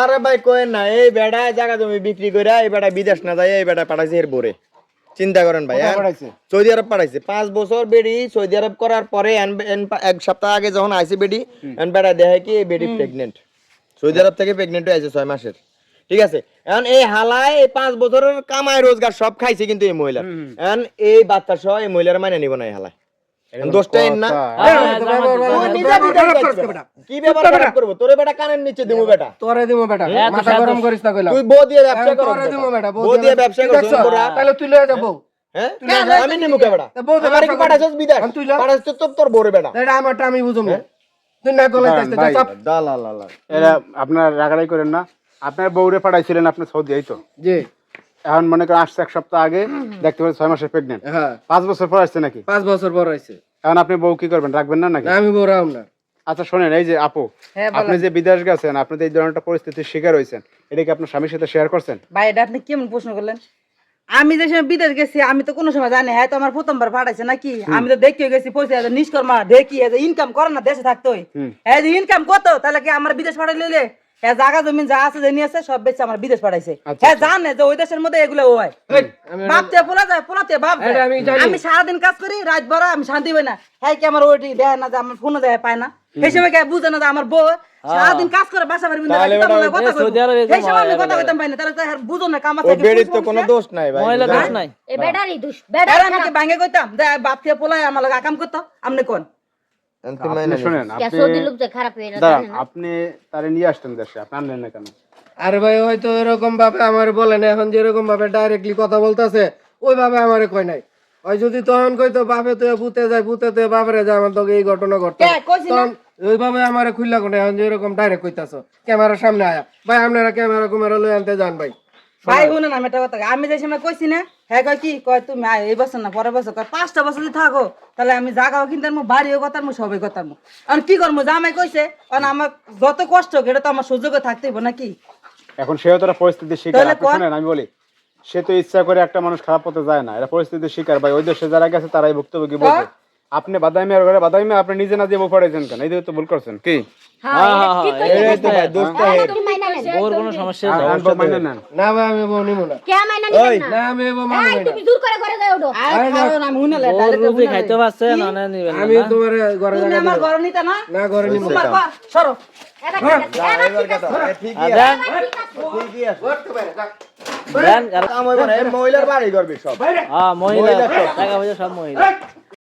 আরে ভাই কোয়েন না, এই বেড়া জায়গা জমি বিক্রি করে এই বেড়া বিদেশ না যায়, এই বেড়া পাঠাইছে এর বোরে। চিন্তা করেন ভাই, সৌদি আরব পাঠাইছে 5 বছর বেডি সৌদি আরব করার পরে এক সপ্তাহ আগে যখন আইছে বেডি বেড়া দেখে কি বেডি প্রেগনেন্ট, সৌদি আরব থেকে প্রেগনেন্ট হয়েছে 6 মাসের। ঠিক আছে, এখন এই হালায় 5 বছরের কামাই রোজগার সব খাইছে কিন্তু এই মহিলা, এখন এই বাচ্চা সহ এই মহিলার মানে নিব না এই হালায়। দোষটা এর না, কি ব্যবহার করব? তোরে বেটা কানের নিচে দিমু বেটা, তোরে দিমু বেটা, মাথা গরম করিস না কইলাম। তুই বউ দিয়ে ব্যবসা কর, তোরে দিমু বেটা, বউ দিয়ে ব্যবসা কর, তাহলে তুই লয়ে যাব। হ্যাঁ আমি নিমু কে বেটা? আমার কি পাঠাছস বিদেশ? পাঠাছস তো তোর বউরে বেটা। এটা আমারটা আমি বুঝুম। তুই না গলাইতাছিস তো চাপ। দালালা এরা আপনারা রাগারাগি করেন না, আপনার বউরে পাঠাইছিলেন আপনি সৌদি, এই তো? জি। এখন মনে করেন আসছে 1 সপ্তাহ আগে, দেখতে পাচ্ছি 6 মাসের প্রেগনেন্ট। হ্যাঁ 5 বছর পর আসছে নাকি? 5 বছর পর হইছে। এখন আপনি বউ কি করবেন, রাখবেন না নাকি? আমি বউ রাম না। আচ্ছা শোনেন, এই যে আপু, আপনি যে বিদেশ গেছেন, আপনি তো এই ধরনের পরিস্থিতির শিকার হয়েছেন, এটা কি আপনার স্বামীর সাথে শেয়ার করছেন? ভাই এটা আপনি কেমন প্রশ্ন করলেন? আমি যে সময় বিদেশ গেছি আমি তো কোনো সময় জানি, হ্যাঁ তো আমার প্রথমবার পাঠাইছে নাকি? আমি তো দেখিয়ে গেছি পয়সা নিষ্কর্মা দেখি ইনকাম করে না, দেশে থাকতোই। হ্যাঁ যে ইনকাম কত, তাহলে কি আমার বিদেশ পাঠাইলে হ্যাঁ জায়গা জমিন যা আছে যে নিয়ে আছে সব বেচে আমার বিদেশ পাঠাইছে। হ্যাঁ জানে যে ওই দেশের মধ্যে এগুলো হয়, ভাবতে পোলা যায়, পোলাতে ভাব। আমি সারাদিন কাজ করি, রাত বড় আমি শান্তি পাই না। হ্যাঁ কি আমার ওইটি দেয় না, যে আমার ফোনে দেয় পায় না, সেই সময় কে বুঝে না যে আমার বউ সারাদিন কাজ করে বাসা বাড়ি কথা এই সময় আমি কথা কইতাম পাই না, তাহলে বুঝো না কাম আছে। বেড়ির তো কোনো দোষ নাই ভাই, মহিলা দোষ নাই, এ বেডারই দোষ। বেডার আমাকে ভাঙে কইতাম যে বাপ থেকে পোলায় আমার লাগা কাম করতো। আপনি কোন আপনি শুনেন, সৌদি লোক যে খারাপ হয়ে না, দাঁড়ান, আপনি তারে নিয়ে আসতেন দেশে, আপনি আনলেন না কেন? আরে ভাই হয়তো এরকম ভাবে আমার বলে না, এখন যেরকম ভাবে ডাইরেক্টলি কথা বলতেছে ওইভাবে আমারে কই নাই। ওই যদি তখন কইতো বাপে তুই ভূতে যায়, ভূতে তুই বাপরে যায়, আমার তোকে এই ঘটনা ঘটতো, তখন ওইভাবে আমারে খুললা কোনে। এখন যেরকম ডাইরেক্ট কইতাছো ক্যামেরার সামনে আয়া, ভাই আপনারা ক্যামেরা কুমেরা লই আনতে যান ভাই। ভাই শুনুন আমি একটা কথা, আমি যে সময় কইছি না, হ্যাঁ কয় কি কয় তুমি এই বছর না পরের বছর, কয় 5টা বছর যদি থাকো তাহলে আমি জাগাও কিনতাম, বাড়িও করতাম, সবই করতাম। আর কি করবো, জামাই কইছে, কারণ আমার যত কষ্ট এটা তো আমার সহ্য করে থাকতে হইব নাকি? এখন সেও তো পরিস্থিতির শিকার। আপনি শুনেন আমি বলি, সে তো ইচ্ছা করে একটা মানুষ খারাপ হতে যায় না, এটা পরিস্থিতির শিকার ভাই। ওই দেশে যারা গেছে তারাই ভুক্তভোগী বলছে। আপনি বাদামি আর ঘরে বাদামি, আপনি নিজে না দিয়ে বউ পড়াইছেন কেন? এই তো ভুল করছেন কি? ওর কোনো সমস্যা নেই, না ভাই আমি বউ নিব না। কে মাইনা নিবেন না? না আমি বউ মানব না। তুমি জোর করে ঘরে যাও ওঠো। আমি হুনালে ওর রুজি খাইতে পারছে না, না নিবেন না। আমি তোমার ঘরে তুমি জায়গা আমার ঘর নিতে না, না ঘরে নিব না। সরো এটা ঠিক আছে, এটা ঠিক আছে। ঠিকই আছে, ঠিকই আছে। দেন কাম হইব না, মহিলার বাড়ি করবি সব। মহিলা টাকা পয়সা সব মহিলা।